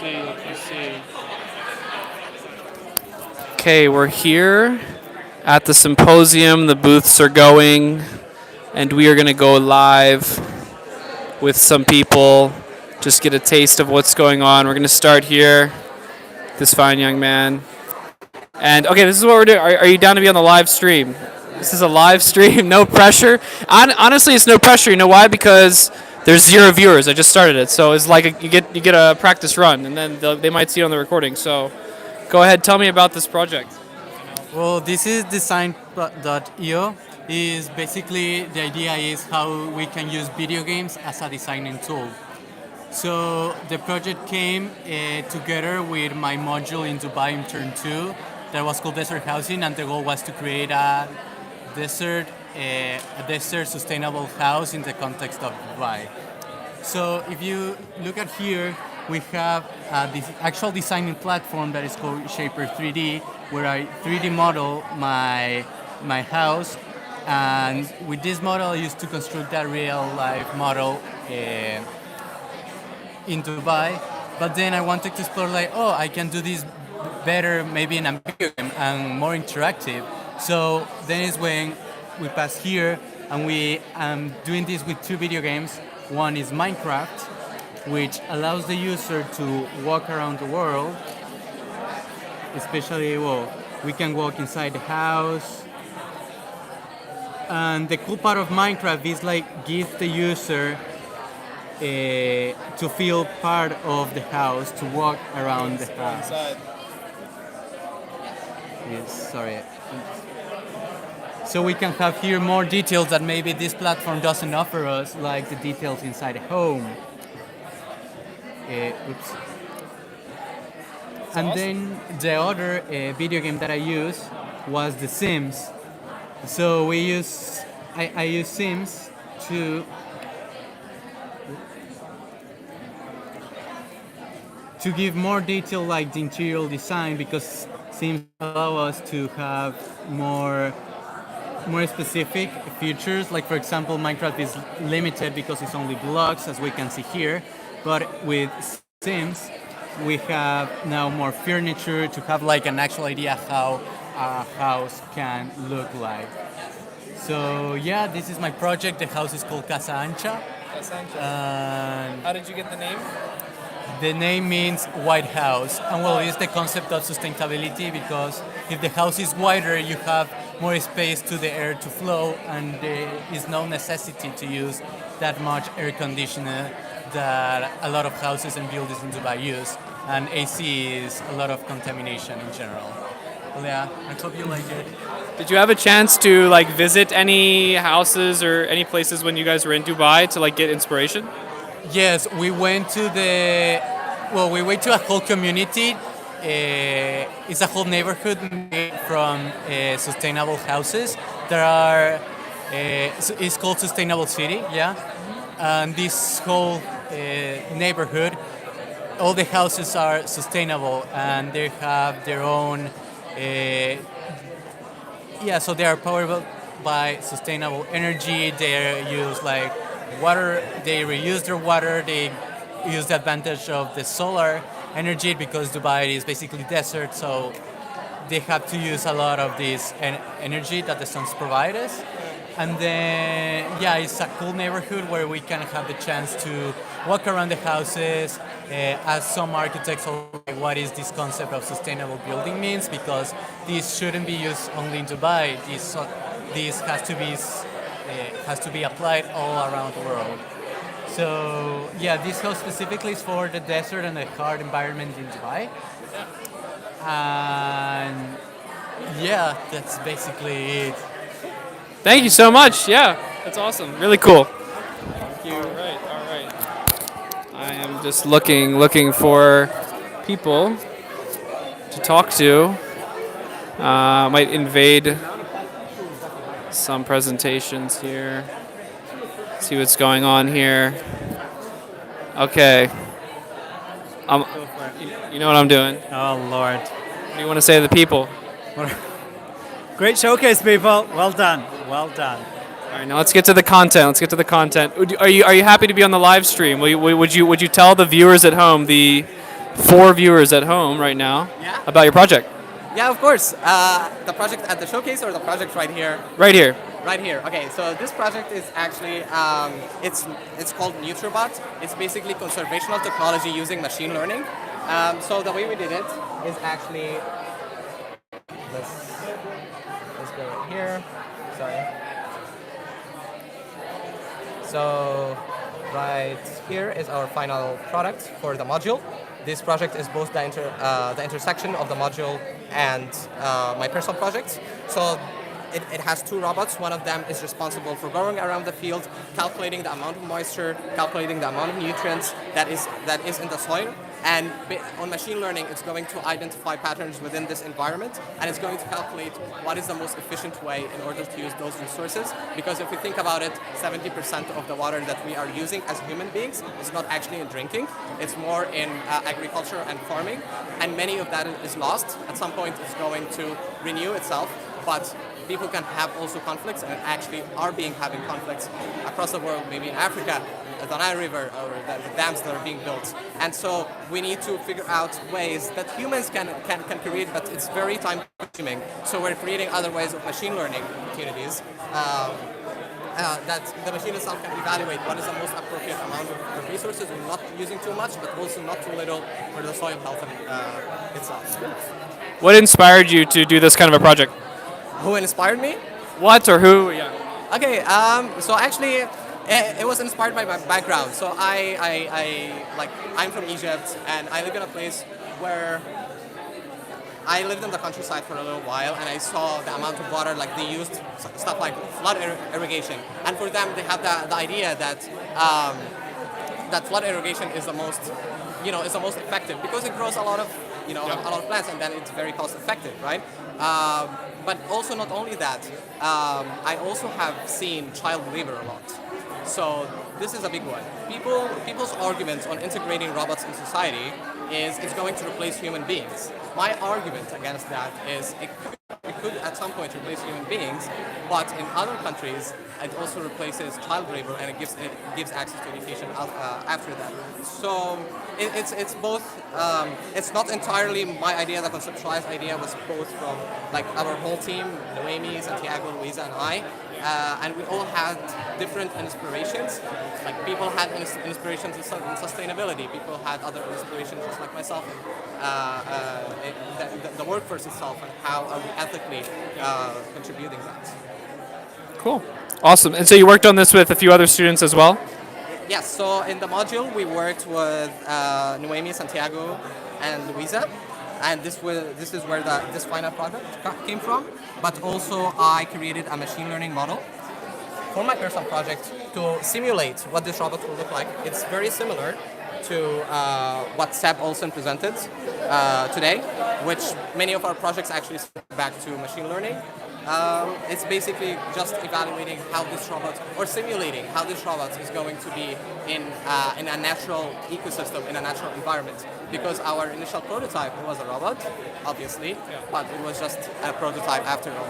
see. Okay, we're here at the Symposium. The booths are going, and we are going to go live with some people. Just get a taste of what's going on. We're going to start here. This fine young man. And okay, this is what we're doing. Are you down to be on the live stream? This is a live stream, no pressure. Honestly, it's no pressure. You know why? Because there's 0 viewers. I just started it, so it's like you get a practice run, and then they might see it on the recording. So, go ahead, tell me about this project. Well, this is design.io. Is basically the idea is how we can use video games as a designing tool. So the project came together with my module in Dubai in Turn 2 that was called Desert Housing, and the goal was to create desert, a desert sustainable house in the context of Dubai. So if you look at here, we have this actual designing platform that is called Shaper 3D, where I 3D model my house, and with this model I used to construct a real life model in Dubai. But then I wanted to explore like, oh, I can do this better maybe in a video game and more interactive. So then is when we pass here and we doing this with 2 video games. One is Minecraft, which allows the user to walk around the world. Especially, well, we can walk inside the house. And the cool part of Minecraft is like give the user to feel part of the house, to walk around the house. Yes, sorry. So we can have here more details that maybe this platform doesn't offer us, like the details inside a home. Oops. And then the other video game that I used was The Sims. So I use Sims to give more detail like the interior design, because Sims allow us to have more specific features. Like for example, Minecraft is limited because it's only blocks, as we can see here. But with Sims, we have now more furniture to have like an actual idea how a house can look like. So yeah, this is my project. The house is called Casa Ancha. How did you get the name? The name means white house, and well, it's the concept of sustainability, because if the house is wider, you have more space to the air to flow, and there is no necessity to use that much air conditioner that a lot of houses and buildings in Dubai use, and AC is a lot of contamination in general. Well, yeah, I hope you like it. Did you have a chance to like visit any houses or any places when you guys were in Dubai to like get inspiration? Yes, we went to a whole community. It's a whole neighborhood made from sustainable houses. There are, it's called Sustainable City, yeah. And this whole neighborhood, all the houses are sustainable, and they have their own, so they are powered by sustainable energy. They use like water, they reuse their water, they use the advantage of the solar energy, because Dubai is basically desert, so they have to use a lot of this energy that the suns provide us. And then, yeah, it's a cool neighborhood where we can have the chance to walk around the houses, ask some architects what is this concept of sustainable building means, because this shouldn't be used only in Dubai. This has to be applied all around the world. So yeah, this house specifically is for the desert and the hard environment in Dubai. And yeah, that's basically it. Thank you so much. Yeah, that's awesome. Really cool. Thank you. All right. I am just looking for people to talk to. Might invade some presentations here. See what's going on here. Okay. You know what I'm doing. Oh, Lord. What do you want to say to the people? Great showcase, people. Well done. Well done. All right, now let's get to the content. Are you happy to be on the live stream? Would you tell the viewers at home the for viewers at home right now Yeah. about your project? Yeah, of course. The project at the showcase or the project right here? Right here. Right here. Okay, so this project is actually it's called Neutrobot. It's basically conservational technology using machine learning. So the way we did it is actually let's go right here. Sorry. So right here is our final product for the module. This project is both the intersection of the module and my personal project. So it has two robots. One of them is responsible for going around the field, calculating the amount of moisture, calculating the amount of nutrients that is in the soil. And on machine learning, it's going to identify patterns within this environment, and it's going to calculate what is the most efficient way in order to use those resources. Because if we think about it, 70% of the water that we are using as human beings is not actually in drinking. It's more in agriculture and farming, and many of that is lost. At some point, it's going to renew itself, but people can have also conflicts, and actually are having conflicts across the world, maybe in Africa, the Nile River, or the dams that are being built. And so we need to figure out ways that humans can create, but it's very time consuming. So we're creating other ways of machine learning opportunities that the machine itself can evaluate what is the most appropriate amount of resources, and not using too much, but also not too little for the soil health itself. What inspired you to do this kind of a project? Who inspired me? What or who? Yeah. Okay, so actually, it was inspired by my background. So I'm from Egypt, and I live in a place where I lived in the countryside for a little while, and I saw the amount of water, like they used stuff like flood irrigation, and for them they have the idea that that flood irrigation is the most, is the most effective because it grows a lot of, a lot of plants, and then it's very cost effective, right? But also not only that, I also have seen child labor a lot. So this is a big one. People's arguments on integrating robots in society is it's going to replace human beings. My argument against that is it could at some point replace human beings, but in other countries it also replaces child labor, and it gives access to education after that. So it's both. It's not entirely my idea. The conceptualized idea was both from like our whole team, Noemi, Santiago, Luisa, and I. And we all had different inspirations. Like people had inspirations in sustainability. People had other inspirations, just like myself, the workforce itself, and how are we ethically contributing that. Cool. Awesome. And so you worked on this with a few other students as well? Yes. So in the module, we worked with Noemi, Santiago, and Luisa. And this is where this final product came from. But also, I created a machine learning model for my personal project to simulate what this robot will look like. It's very similar to what Seb Olsen presented today, which many of our projects actually back to machine learning. It's basically just evaluating how this robot, or simulating how this robot is going to be in a natural ecosystem, in a natural environment. Because our initial prototype was a robot, obviously, but it was just a prototype after all.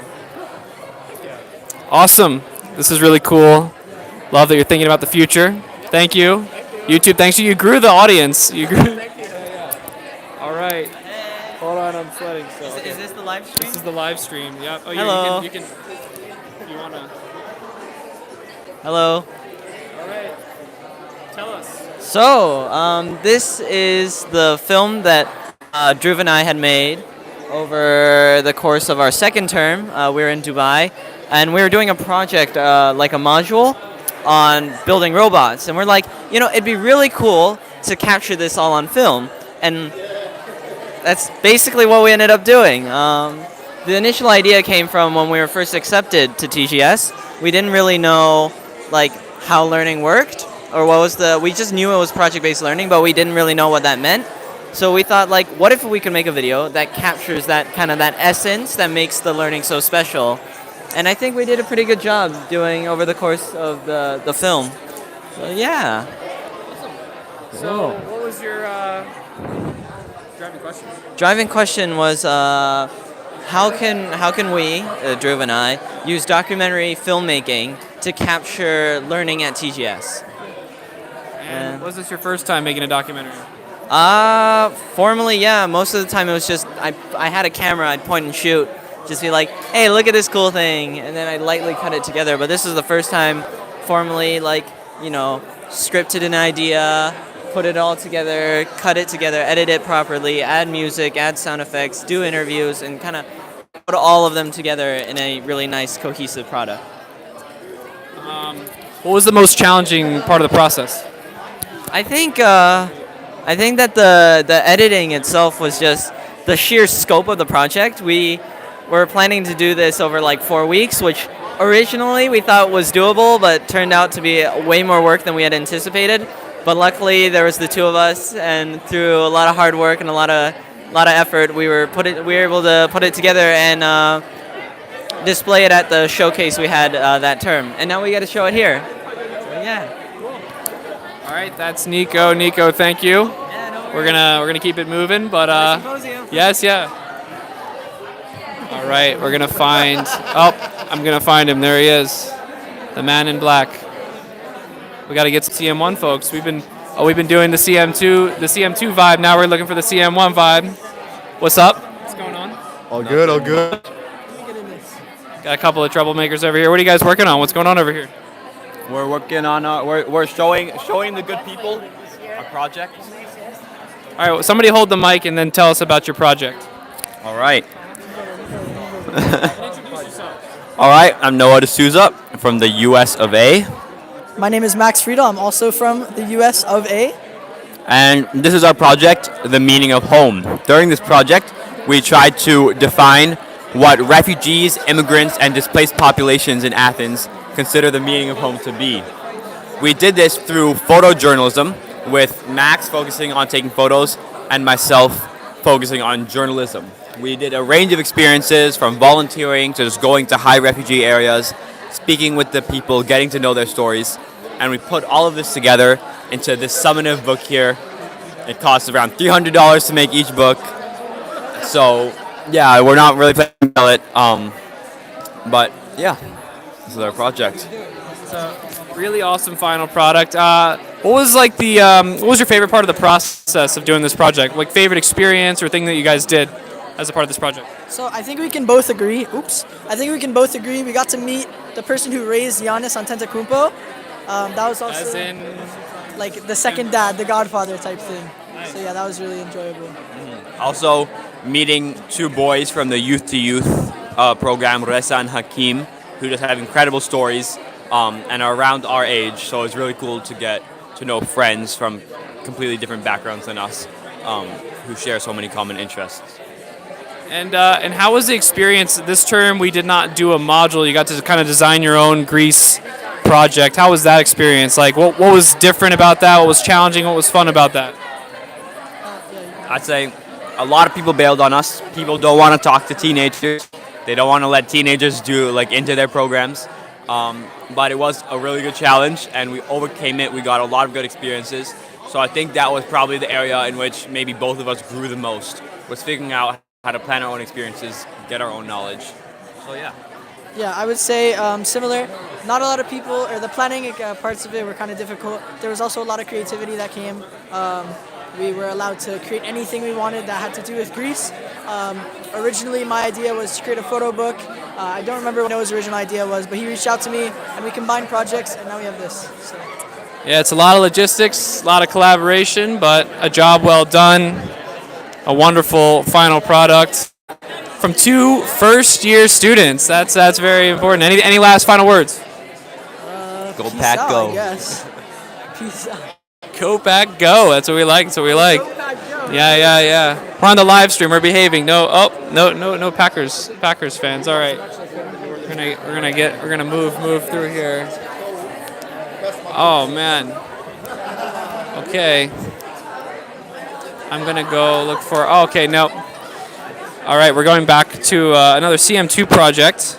Awesome. This is really cool. Love that you're thinking about the future. Thank you. YouTube, thanks to you. You grew the audience. You grew. Thank you. All right. Hold on, I'm sweating. So. Is this the live stream? This is the live stream. Yep. Oh, Hello. You can. If you wanna. Hello. All right. Tell us. So, this is the film that Dhruv and I had made over the course of our second term. We were in Dubai, and we were doing a project, like a module, on building robots. And we're like, it'd be really cool to capture this all on film. And that's basically what we ended up doing. The initial idea came from when we were first accepted to TGS. We didn't really know, how learning worked. Or we just knew it was project-based learning, but we didn't really know what that meant. So we thought, what if we could make a video that captures that essence that makes the learning so special? And I think we did a pretty good job doing over the course of the film. So yeah. Awesome. So what was your driving question? Driving question was, how can we, Dhruv and I, use documentary filmmaking to capture learning at TGS? And was this your first time making a documentary? Formally, yeah. Most of the time it was just I had a camera, I'd point and shoot, just be like, hey, look at this cool thing, and then I'd lightly cut it together. But this is the first time formally, like, scripted an idea, put it all together, cut it together, edit it properly, add music, add sound effects, do interviews, and kind of put all of them together in a really nice cohesive product. What was the most challenging part of the process? I think that the editing itself was just the sheer scope of the project. We were planning to do this over like 4 weeks, which originally we thought was doable, but turned out to be way more work than we had anticipated. But luckily, there was the two of us, and through a lot of hard work and a lot of effort, we were able to put it together and display it at the showcase we had that term. And now we get to show it here. So, yeah. All right, that's Nico. Nico, thank you. Yeah, no worries. We're gonna keep it moving, but Symposium. yes, yeah. All right, we're gonna find. Oh, I'm gonna find him. There he is, the man in black. We got to get CM1, folks. We've been doing the CM2 vibe. Now we're looking for the CM1 vibe. What's up? What's going on? All good, all good. Got a couple of troublemakers over here. What are you guys working on? What's going on over here? We're working on we're showing the good people our project. All right, well, somebody hold the mic and then tell us about your project. All right. All right, I'm Noah D'Souza from the US of A, My name is Max Friedel. I'm also from the US of A. and this is our project, The Meaning of Home. During this project, we tried to define what refugees, immigrants, and displaced populations in Athens consider the meaning of home to be. We did this through photojournalism, with Max focusing on taking photos and myself focusing on journalism. We did a range of experiences, from volunteering to just going to high refugee areas, speaking with the people, getting to know their stories, and we put all of this together into this summative book here. It costs around $300 to make each book. So, yeah, we're not really planning to sell it, but yeah, this is our project. It's a really awesome final product. What was like what was your favorite part of the process of doing this project? Like favorite experience or thing that you guys did as a part of this project? So I think we can both agree. I think we can both agree. We got to meet the person who raised Giannis Antetokounmpo. That was also As in, like the second dad, the Godfather type thing. So yeah, that was really enjoyable. Also, meeting two boys from the Youth to Youth program, Reza and Hakim, who just have incredible stories and are around our age. So it's really cool to get to know friends from completely different backgrounds than us, who share so many common interests. And how was the experience? This term we did not do a module. You got to kind of design your own Greece project. How was that experience? Like, what was different about that? What was challenging? What was fun about that? I'd say a lot of people bailed on us. People don't want to talk to teenagers. They don't want to let teenagers do into their programs. But it was a really good challenge, and we overcame it. We got a lot of good experiences. So I think that was probably the area in which maybe both of us grew the most, was figuring out how to plan our own experiences, get our own knowledge. So yeah. Yeah, I would say similar. Not a lot of people, or the planning parts of it were kind of difficult. There was also a lot of creativity that came. We were allowed to create anything we wanted that had to do with Greece. Originally, my idea was to create a photo book. I don't remember what Noah's original idea was, but he reached out to me, and we combined projects, and now we have this. So. Yeah, it's a lot of logistics, a lot of collaboration, but a job well done. A wonderful final product from two first-year students. That's very important. Any last final words? Go Peace Pack, out, go. I guess. Peace out. Go Pack, go. That's what we like. That's what we like. Go Pack, go. Yeah. We're on the live stream. We're behaving. No Packers fans. All right. We're gonna move through here. Oh man. Okay. I'm gonna go look for. Oh, okay, no. All right, we're going back to another CM2 project.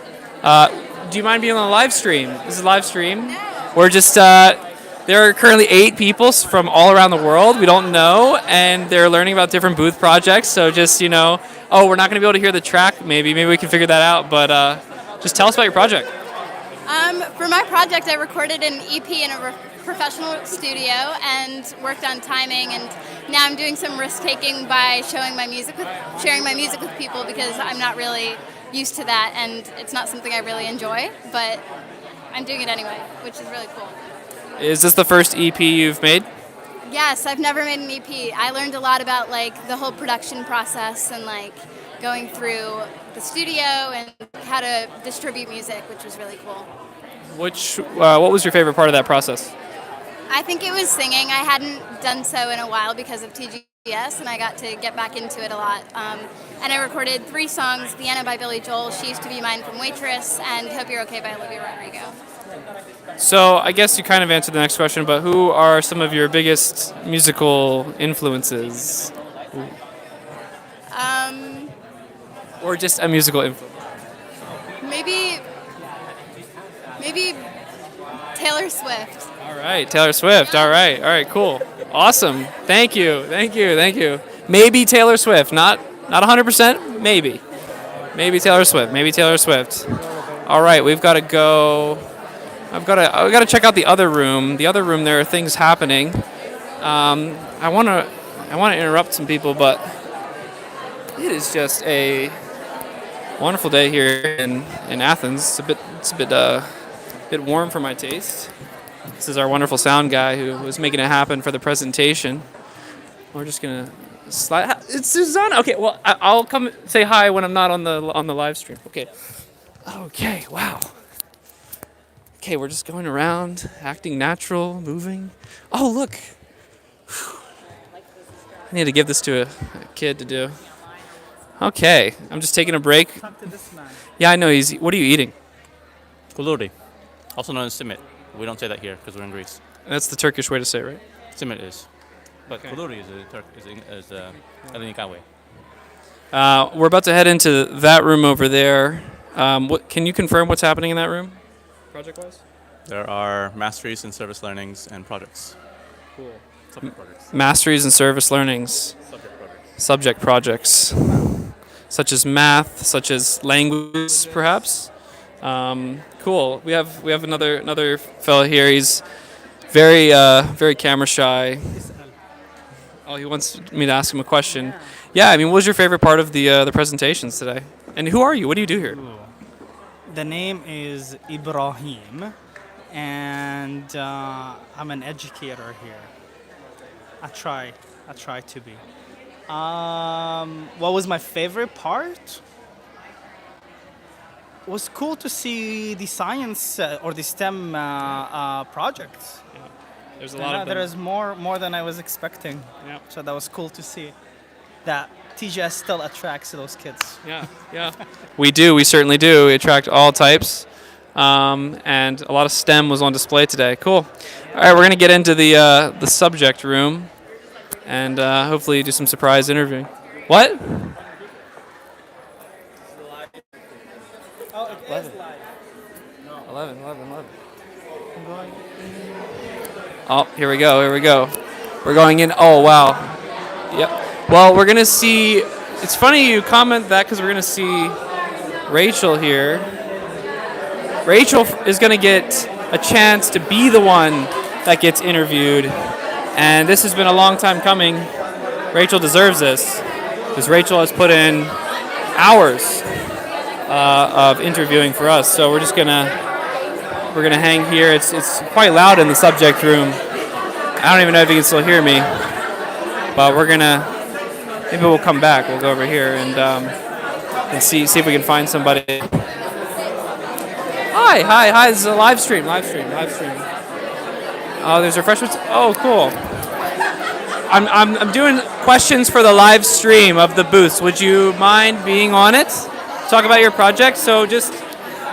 Do you mind being on the live stream? This is a live stream. We're just. There are currently 8 people from all around the world we don't know, and they're learning about different booth projects. So just we're not going to be able to hear the track. Maybe we can figure that out. But just tell us about your project. For my project, I recorded an EP and a professional studio and worked on timing, and now I'm doing some risk taking by sharing my music with people because I'm not really used to that, and it's not something I really enjoy, but I'm doing it anyway, which is really cool. Is this the first EP you've made? Yes, I've never made an EP. I learned a lot about like the whole production process and like going through the studio and how to distribute music, which was really cool. What was your favorite part of that process? I think it was singing. I hadn't done so in a while because of TGS, and I got to get back into it a lot. And I recorded 3 songs: Vienna by Billy Joel, She Used to Be Mine from Waitress, and Hope You're Okay by Olivia Rodrigo. So I guess you kind of answered the next question, but who are some of your biggest musical influences? Or just a musical influence? Maybe Taylor Swift. All right, Taylor Swift. All right, cool. Awesome. Thank you. Maybe Taylor Swift, not 100%, maybe. Maybe Taylor Swift. All right, we've got to go. I've got to check out the other room. The other room, there are things happening. I want to interrupt some people, but it is just a wonderful day here in Athens. It's a bit warm for my taste. This is our wonderful sound guy who was making it happen for the presentation. We're just gonna slide. It's Susanna. Okay, well I'll come say hi when I'm not on the live stream. Okay. Wow. Okay, we're just going around, acting natural, moving. Oh, look. I need to give this to a kid to do. Okay, I'm just taking a break. Talk to this man. Yeah, I know. What are you eating? Kuluri, also known as simit. We don't say that here because we're in Greece. That's the Turkish way to say it, right? Simit is. But Okay. kuluri is Elinikawe. We're about to head into that room over there. Can you confirm what's happening in that room, project-wise? There are masteries in service learnings and projects. Cool. Subject projects. Masteries and service learnings. Subject projects. Such as math, such as language, perhaps. Cool. We have another fellow here. He's very camera shy. Oh, he wants me to ask him a question. Yeah, I mean, what was your favorite part of the presentations today? And who are you? What do you do here? The name is Ibrahim, and I'm an educator here. I try to be. What was my favorite part? It was cool to see the science or the STEM projects. There's a lot of them. There is more than I was expecting. Yeah. So that was cool to see that TGS still attracts those kids. Yeah. We do. We certainly do. We attract all types. And a lot of STEM was on display today. Cool. All right, we're going to get into the subject room and hopefully do some surprise interviewing. What? Oh, it is live. 11. Oh, here we go. We're going in. Oh, wow. Yep. Well, we're going to see. It's funny you comment that because we're going to see Rachel here. Rachel is going to get a chance to be the one that gets interviewed. And this has been a long time coming. Rachel deserves this because Rachel has put in hours of interviewing for us. So we're gonna hang here. It's quite loud in the subject room. I don't even know if you can still hear me, but maybe we'll come back. We'll go over here and see if we can find somebody. Hi. This is a live stream. Oh, there's refreshments. Oh, cool. I'm doing questions for the live stream of the booths. Would you mind being on it? Talk about your project. So just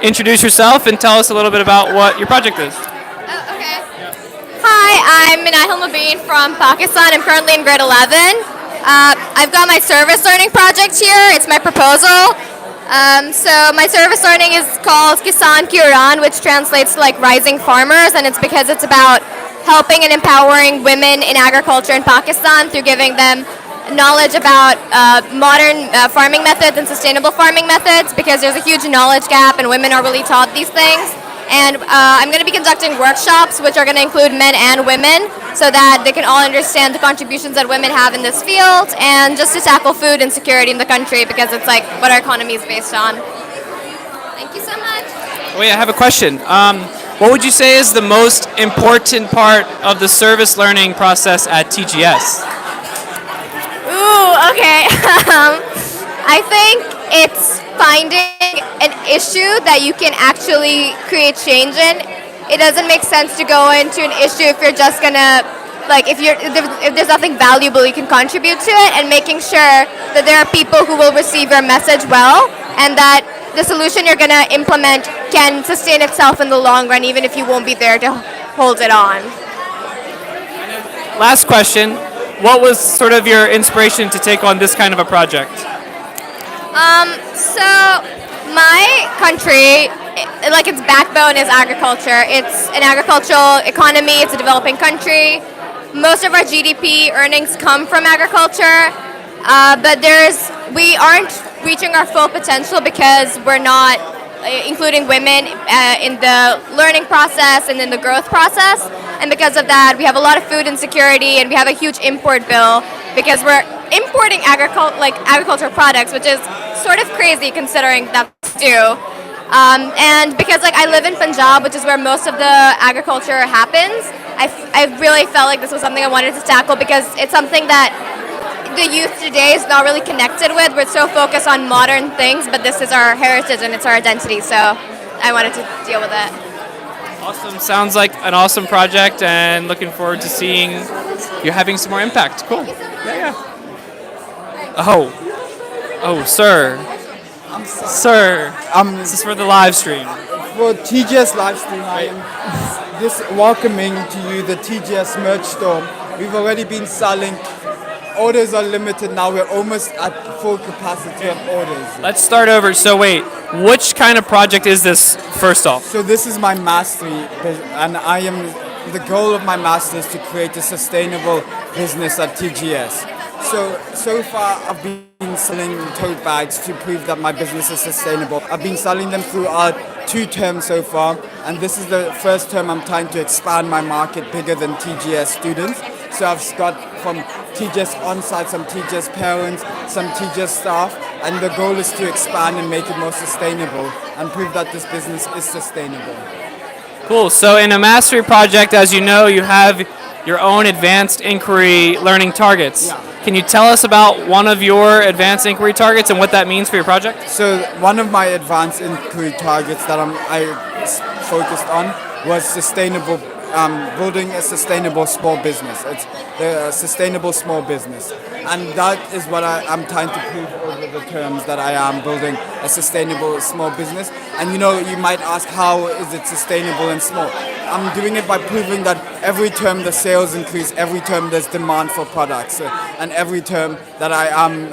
introduce yourself and tell us a little bit about what your project is. Oh, okay. Hi, I'm Minahil Mubin from Pakistan. I'm currently in grade 11. I've got my service learning project here. It's my proposal. So my service learning is called Kisan Kiran, which translates to like rising farmers, and it's because it's about helping and empowering women in agriculture in Pakistan through giving them knowledge about modern farming methods and sustainable farming methods, because there's a huge knowledge gap and women are really taught these things. And I'm going to be conducting workshops, which are going to include men and women, so that they can all understand the contributions that women have in this field, and just to tackle food insecurity in the country, because it's like what our economy is based on. Thank you so much. Wait, I have a question. What would you say is the most important part of the service learning process at TGS? Ooh, okay. I think it's finding an issue that you can actually create change in. It doesn't make sense to go into an issue if you're just gonna, like, if there's nothing valuable you can contribute to it, and making sure that there are people who will receive your message well, and that the solution you're gonna implement can sustain itself in the long run, even if you won't be there to hold it on. Last question. What was sort of your inspiration to take on this kind of a project? So my country, like its backbone is agriculture. It's an agricultural economy. It's a developing country. Most of our GDP earnings come from agriculture, but we aren't reaching our full potential because we're not including women in the learning process and in the growth process. And because of that, we have a lot of food insecurity, and we have a huge import bill because we're importing agricultural products, which is sort of crazy considering that's due. And because I live in Punjab, which is where most of the agriculture happens, I really felt like this was something I wanted to tackle, because it's something that the youth today is not really connected with. We're so focused on modern things, but this is our heritage and it's our identity, so I wanted to deal with it. Awesome. Sounds like an awesome project, and looking forward to seeing you having some more impact. Cool. Yeah. Oh, sir. Sir, this is for the live stream. For TGS live stream, I am welcoming to you the TGS merch store. We've already been selling. Orders are limited now. We're almost at full capacity of orders. Let's start over. So wait, which kind of project is this first off? So this is my mastery, and the goal of my mastery is to create a sustainable business at TGS. So far I've been selling tote bags to prove that my business is sustainable. I've been selling them throughout 2 terms so far, and this is the first term I'm trying to expand my market bigger than TGS students. So I've got from TGS on-site, some TGS parents, some TGS staff, and the goal is to expand and make it more sustainable and prove that this business is sustainable. Cool. So in a mastery project, as you know, you have your own advanced inquiry learning targets. Yeah. Can you tell us about one of your advanced inquiry targets and what that means for your project? So one of my advanced inquiry targets that I focused on was sustainable, building a sustainable small business. It's the sustainable small business. And that is what I'm trying to prove over the terms, that I am building a sustainable small business. And you might ask, how is it sustainable and small? I'm doing it by proving that every term the sales increase, every term there's demand for products, and every term that I am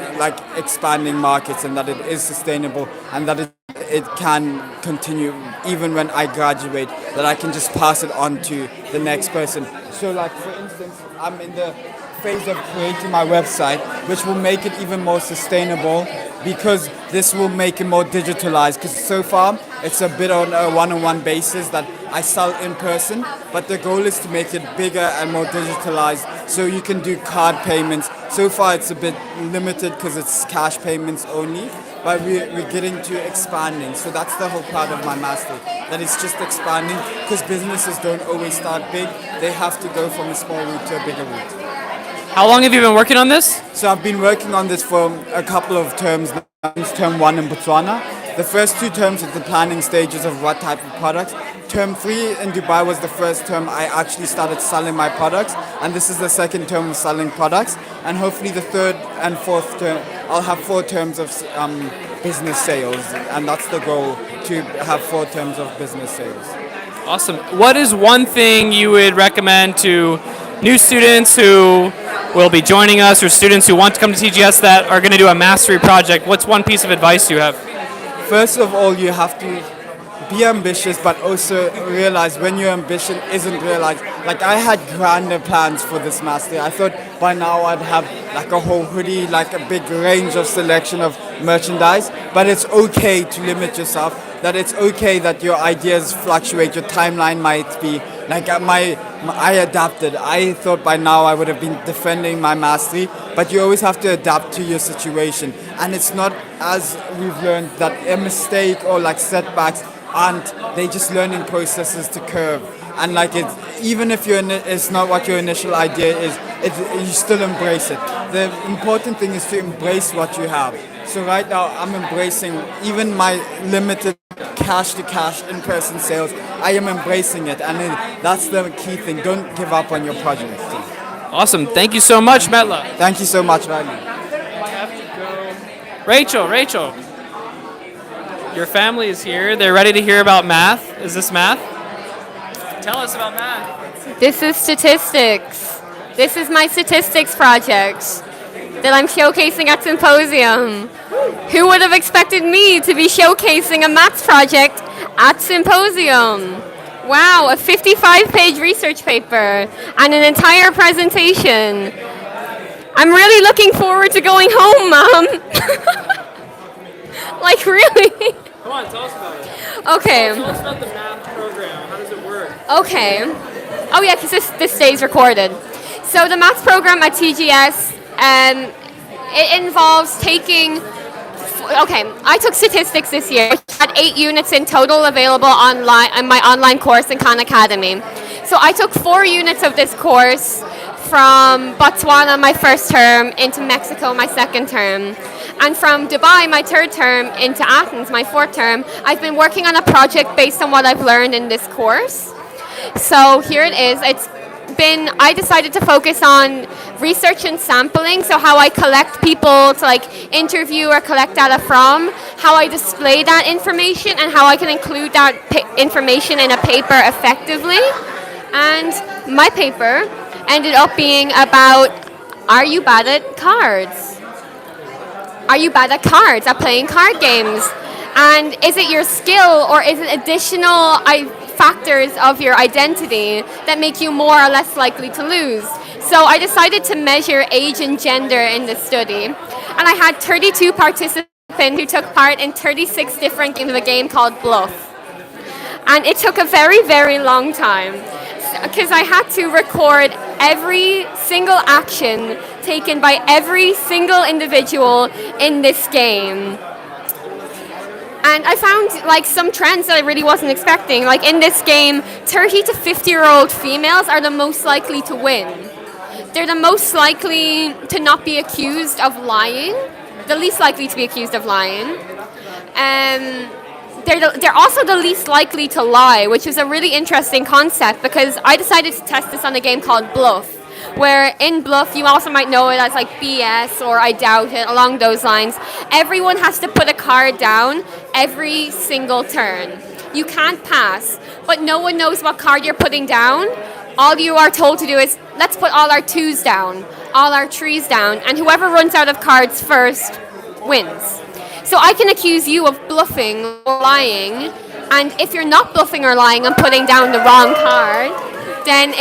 expanding markets, and that it is sustainable, and that it can continue even when I graduate, that I can just pass it on to the next person. So for instance, I'm in the phase of creating my website, which will make it even more sustainable, because this will make it more digitalized, because so far it's a bit on a one-on-one basis that I sell in person, but the goal is to make it bigger and more digitalized, so you can do card payments. So far it's a bit limited because it's cash payments only, but we're getting to expanding. So that's the whole part of my mastery, that it's just expanding, because businesses don't always start big. They have to go from a small route to a bigger route. How long have you been working on this? So I've been working on this for a couple of terms. It's term 1 in Botswana. The first 2 terms are the planning stages of what type of products. Term 3 in Dubai was the first term I actually started selling my products, and this is the second term of selling products. And hopefully the third and fourth term, I'll have 4 terms of business sales, and that's the goal, to have 4 terms of business sales. Awesome. What is one thing you would recommend to new students who will be joining us, or students who want to come to TGS that are going to do a mastery project? What's one piece of advice you have? First of all, you have to be ambitious, but also realize when your ambition isn't realized. Like I had grander plans for this master. I thought by now I'd have like a whole hoodie, like a big range of selection of merchandise. But it's okay to limit yourself. That it's okay that your ideas fluctuate. Your timeline might be like I adapted. I thought by now I would have been defending my mastery, but you always have to adapt to your situation. And it's not, as we've learned, that a mistake or like setbacks aren't, they just learning processes to curve. And like even if it's not what your initial idea is, you still embrace it. The important thing is to embrace what you have. So right now I'm embracing even my limited cash-to-cash in-person sales. I am embracing it, and that's the key thing. Don't give up on your project. Awesome. Thank you so much, Metla. Thank you so much, Riley. Rachel, your family is here. They're ready to hear about math. Is this math? Tell us about math. This is statistics. This is my statistics project that I'm showcasing at Symposium. Who would have expected me to be showcasing a maths project at Symposium? Wow, a 55-page research paper and an entire presentation. I'm really looking forward to going home, Mom. Like, really? Come on, tell us about it. Okay. Tell us about the math program. How does it work? Okay. Oh yeah, because this stays recorded. So the maths program at TGS, it involves taking. Okay, I took statistics this year. I had 8 units in total available online in my online course in Khan Academy. So I took 4 units of this course from Botswana my first term into Mexico my second term. And from Dubai my third term into Athens my fourth term. I've been working on a project based on what I've learned in this course. So here it is. I decided to focus on research and sampling, so how I collect people to like interview or collect data from, how I display that information, and how I can include that information in a paper effectively. And my paper ended up being about, are you bad at cards? Are you bad at cards, at playing card games? And is it your skill, or is it additional factors of your identity that make you more or less likely to lose? So I decided to measure age and gender in this study. And I had 32 participants who took part in 36 different games of a game called Bluff. And it took a very, very long time because I had to record every single action taken by every single individual in this game. And I found like some trends that I really wasn't expecting. Like in this game, 30 to 50-year-old females are the most likely to win. They're the most likely to not be accused of lying, the least likely to be accused of lying. They're also the least likely to lie, which is a really interesting concept because I decided to test this on a game called Bluff, where in Bluff, you also might know it as like BS or I doubt it, along those lines. Everyone has to put a card down every single turn. You can't pass, but no one knows what card you're putting down. All you are told to do is, let's put all our 2s down, all our 3s down, and whoever runs out of cards first wins. So I can accuse you of bluffing or lying, and if you're not bluffing or lying and putting down the wrong card, then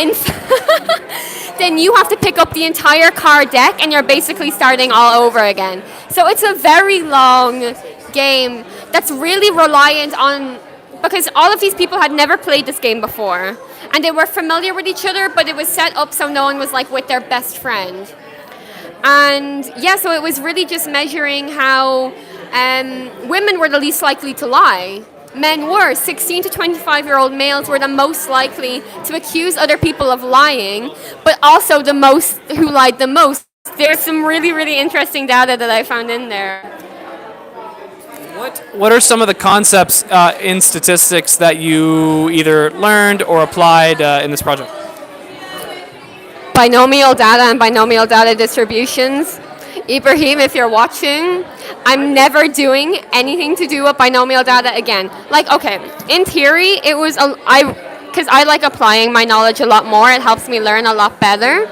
then you have to pick up the entire card deck and you're basically starting all over again. So it's a very long game that's really reliant on, because all of these people had never played this game before and they were familiar with each other, but it was set up so no one was like with their best friend. And yeah, so it was really just measuring how women were the least likely to lie. Men were. 16 to 25-year-old males were the most likely to accuse other people of lying, but also the most who lied the most. There's some really, really interesting data that I found in there. What are some of the concepts in statistics that you either learned or applied in this project? Binomial data and binomial data distributions. Ibrahim, if you're watching, I'm never doing anything to do with binomial data again. Like, okay, in theory, it was, because I like applying my knowledge a lot more. It helps me learn a lot better.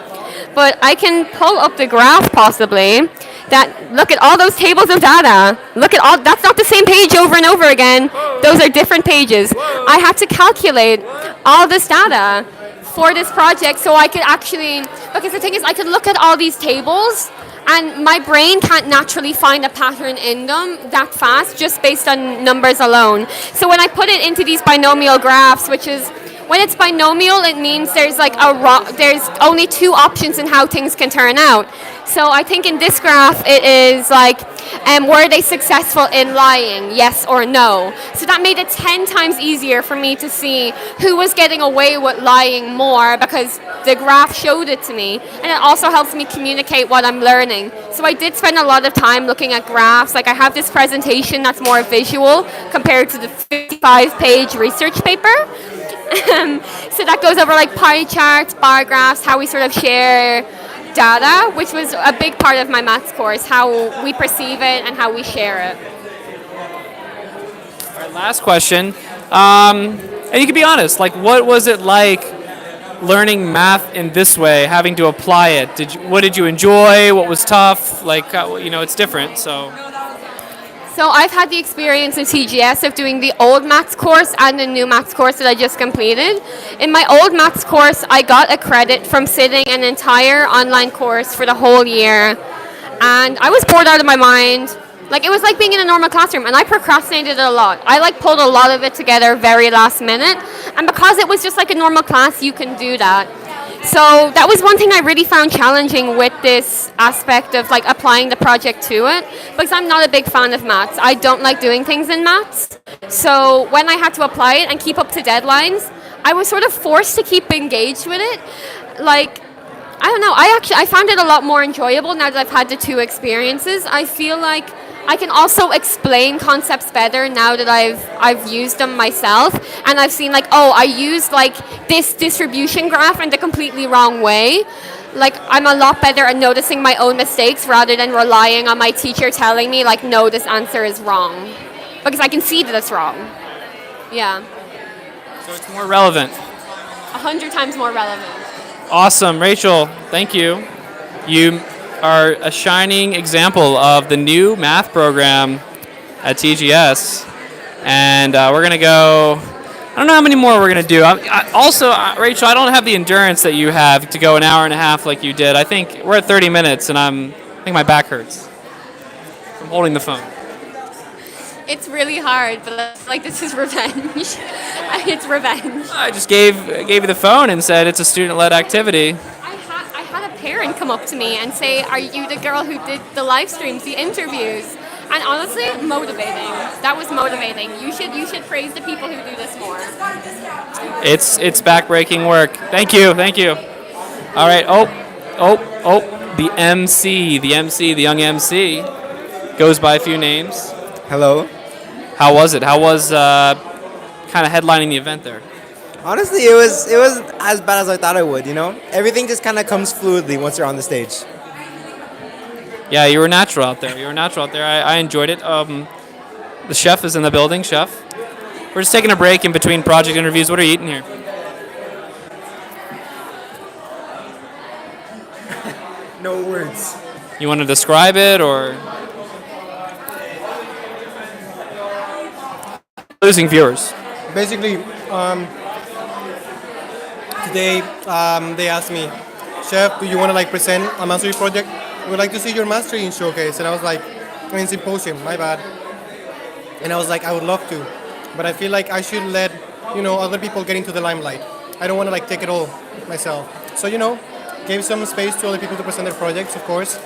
But I can pull up the graph possibly. that look at all those tables of data. Look at all, that's not the same page over and over again. Those are different pages. I had to calculate all this data for this project so I could actually, because the thing is I could look at all these tables and my brain can't naturally find a pattern in them that fast just based on numbers alone. So when I put it into these binomial graphs, which is, when it's binomial, it means there's like there's only two options in how things can turn out. So I think in this graph it is like, were they successful in lying, yes or no? So that made it 10 times easier for me to see who was getting away with lying more because the graph showed it to me, and it also helps me communicate what I'm learning. So I did spend a lot of time looking at graphs. Like I have this presentation that's more visual compared to the 55-page research paper. So that goes over like pie charts, bar graphs, how we sort of share data, which was a big part of my maths course, how we perceive it and how we share it. All right, last question. And you can be honest, like what was it like learning math in this way, having to apply it? What did you enjoy? What was tough? Like, it's different, so... So I've had the experience in TGS of doing the old maths course and the new maths course that I just completed. In my old maths course, I got a credit from sitting an entire online course for the whole year. And I was bored out of my mind. Like, it was like being in a normal classroom, and I procrastinated a lot. I pulled a lot of it together very last minute. And because it was just like a normal class, you can do that. So that was one thing I really found challenging with this aspect of like applying the project to it, because I'm not a big fan of maths. I don't like doing things in maths. So when I had to apply it and keep up to deadlines, I was sort of forced to keep engaged with it. Like, I don't know, I found it a lot more enjoyable now that I've had the two experiences. I feel like I can also explain concepts better now that I've used them myself, and I've seen like, oh, I used like this distribution graph in the completely wrong way. Like, I'm a lot better at noticing my own mistakes rather than relying on my teacher telling me like, no, this answer is wrong, because I can see that it's wrong. Yeah. So it's more relevant. 100 times more relevant. Awesome, Rachel. Thank you. You are a shining example of the new math program at TGS, and we're gonna go. I don't know how many more we're gonna do. Rachel, I don't have the endurance that you have to go an hour and a half like you did. I think we're at 30 minutes, and I think my back hurts from holding the phone. It's really hard, but like, this is revenge. It's revenge. I just gave you the phone and said it's a student-led activity. I had a parent come up to me and say, "Are you the girl who did the live streams, the interviews?" And honestly, motivating. That was motivating. You should praise the people who do this more. It's backbreaking work. Thank you. All right. The MC, the young MC, goes by a few names. Hello. How was it? How was kind of headlining the event there? Honestly, it was as bad as I thought it would. Everything just kind of comes fluidly once you're on the stage. Yeah, you were natural out there. I enjoyed it. The chef is in the building. Chef, we're just taking a break in between project interviews. What are you eating here? No words. You want to describe it or? Losing viewers. Basically, today they asked me, "Chef, do you want to present a mastery project? We'd like to see your mastery in showcase." And I was like, Symposium, my bad. And I was like, I would love to, but I feel like I should let other people get into the limelight. I don't want to take it all myself. So gave some space to other people to present their projects, of course.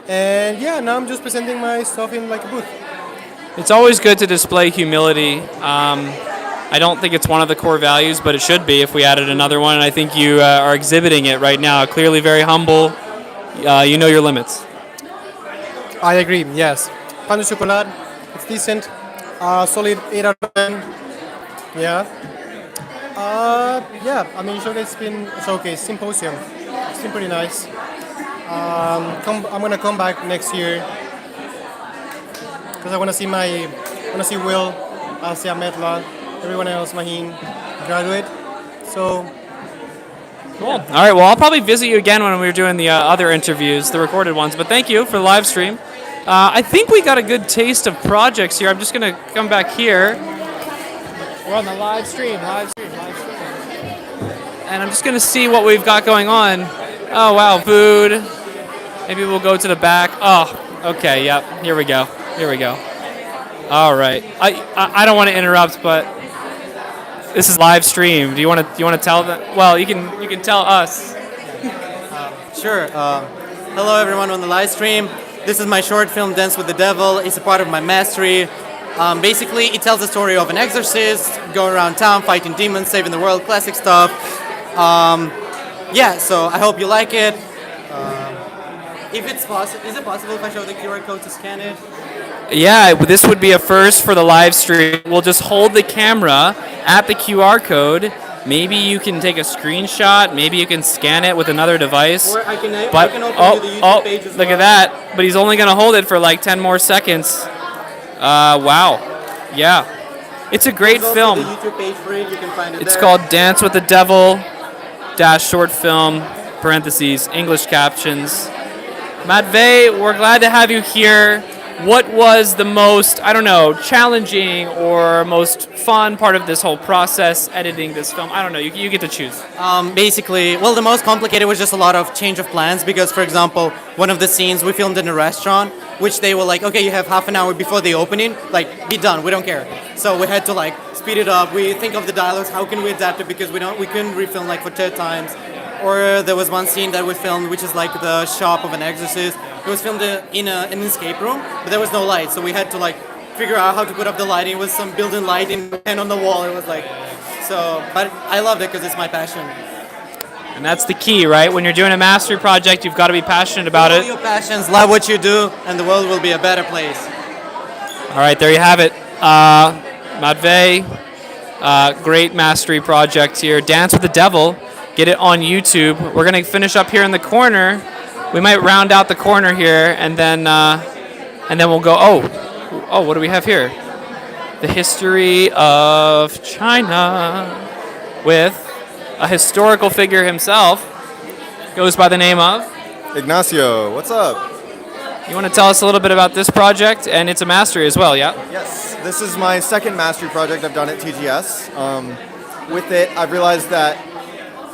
And yeah, now I'm just presenting my stuff in a booth. It's always good to display humility. I don't think it's one of the core values, but it should be if we added another one. And I think you are exhibiting it right now. Clearly very humble. You know your limits. I agree, yes. Pan de chocolate, it's decent. Solid 8 out of 10. Yeah. Showcase, Symposium. It's been pretty nice. I'm gonna come back next year because I want to see Will, Asia Metla, everyone else, Mahin, graduate. So Cool. All right. Well, I'll probably visit you again when we're doing the other interviews, the recorded ones. But thank you for the live stream. I think we got a good taste of projects here. I'm just going to come back here. We're on the live stream. And I'm just going to see what we've got going on. Oh, wow. Food. Maybe we'll go to the back. Oh, okay. Yep. Here we go. All right. I don't want to interrupt, but this is live stream. Do you want to tell them? Well, you can tell us. Sure. Hello, everyone on the live stream. This is my short film, Dance with the Devil. It's a part of my mastery. Basically, it tells the story of an exorcist going around town, fighting demons, saving the world, classic stuff. Yeah, so I hope you like it. If it's possible, is it possible if I show the QR code to scan it? Yeah, this would be a first for the live stream. We'll just hold the camera at the QR code. Maybe you can take a screenshot. Maybe you can scan it with another device. Or I can open you the YouTube page as look well. at that. But he's only going to hold it for like 10 more seconds. Wow. Yeah. It's a great There's film. also the YouTube page for it. You can find it It's there. called Dance with the Devil -short film, parentheses, English captions. Matvey, we're glad to have you here. What was the most, I don't know, challenging or most fun part of this whole process, editing this film? I don't know, you get to choose. Basically, well, the most complicated was just a lot of change of plans because, for example, one of the scenes we filmed in a restaurant, which they were like, okay, you have half an hour before the opening, like, be done, we don't care. So we had to like speed it up. We think of the dialogues, how can we adapt it because we couldn't refilm like for 10 times. Or there was one scene that we filmed, which is like the shop of an exorcist. It was filmed in an escape room, but there was no light, so we had to like figure out how to put up the lighting with some built-in lighting and on the wall. It was like, so, but I loved it because it's my passion. And that's the key, right? When you're doing a mastery project, you've got to be passionate about Follow it. your passions, love what you do, and the world will be a better place. All right, there you have it. Matvey, great mastery project here. Dance with the Devil. Get it on YouTube. We're going to finish up here in the corner. We might round out the corner here, and then we'll go, oh, what do we have here? The history of China with a historical figure himself. Goes by the name of? Ignacio, what's up? You want to tell us a little bit about this project? And it's a mastery as well, yeah? Yes, this is my second mastery project I've done at TGS. With it, I've realized that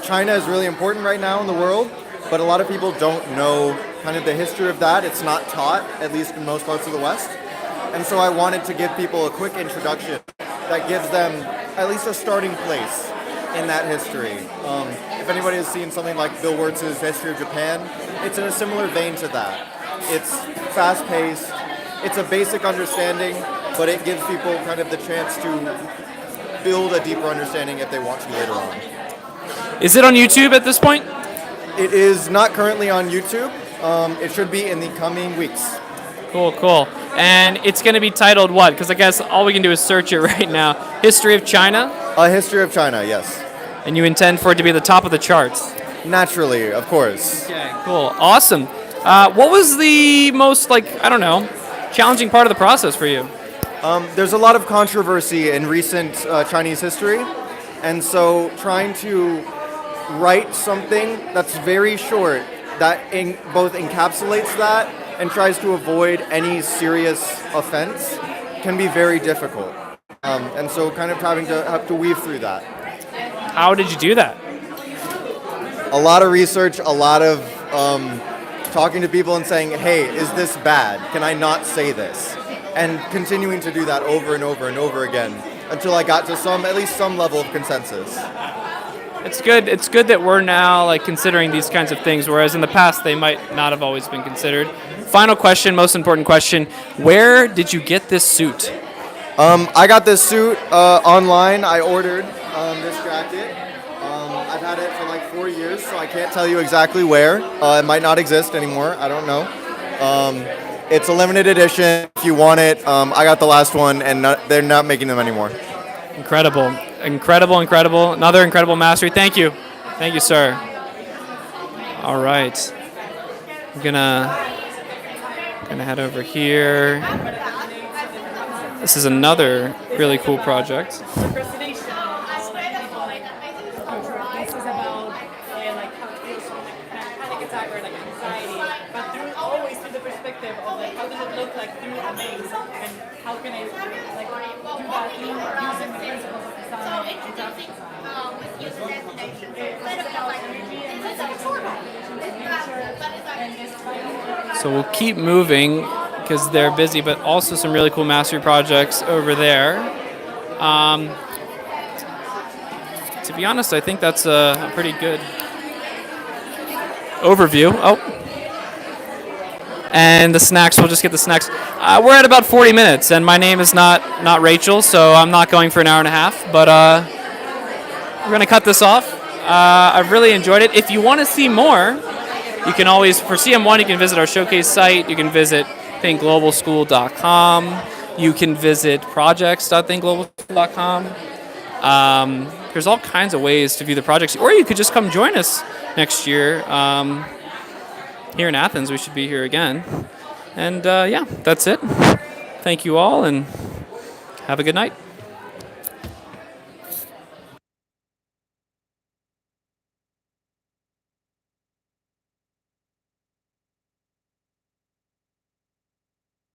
China is really important right now in the world, but a lot of people don't know kind of the history of that. It's not taught, at least in most parts of the West. And so I wanted to give people a quick introduction that gives them at least a starting place in that history. If anybody has seen something like Bill Wurtz's History of Japan, it's in a similar vein to that. It's fast-paced, it's a basic understanding, but it gives people kind of the chance to build a deeper understanding if they want to later on. Is it on YouTube at this point? It is not currently on YouTube. It should be in the coming weeks. Cool. And it's going to be titled what? Because I guess all we can do is search it right now. History of China? A History of China, yes. And you intend for it to be at the top of the charts? Naturally, of course. Okay, cool. Awesome. What was the most, challenging part of the process for you? There's a lot of controversy in recent Chinese history. And so trying to write something that's very short that both encapsulates that and tries to avoid any serious offense can be very difficult. And so kind of have to weave through that. How did you do that? A lot of research, a lot of talking to people and saying, hey, is this bad? Can I not say this? And continuing to do that over and over and over again until I got to at least some level of consensus. It's good that we're now considering these kinds of things, whereas in the past they might not have always been considered. Final question, most important question: where did you get this suit? I got this suit online. I ordered this jacket. I've had it for 4 years, so I can't tell you exactly where. It might not exist anymore. I don't know. It's a limited edition. If you want it, I got the last one, and they're not making them anymore. Incredible. Another incredible mastery. Thank you, sir. All right. I'm gonna head over here. This is another really cool project. like through a maze, and how can I like do that using the principles of design and graphic design? It's about energy and nature. So we'll keep moving because they're busy, but also some really cool mastery projects over there. To be honest, I think that's a pretty good overview. Oh. And the snacks, we'll just get the snacks. We're at about 40 minutes, and my name is not Rachel, so I'm not going for an hour and a half, but we're going to cut this off. I've really enjoyed it. If you want to see more, you can always, for CM1, you can visit our showcase site. You can visit thinkglobalschool.com. You can visit projects.thinkglobalschool.com. There's all kinds of ways to view the projects, or you could just come join us next year. Here in Athens, we should be here again. And yeah, that's it. Thank you all, and have a good night.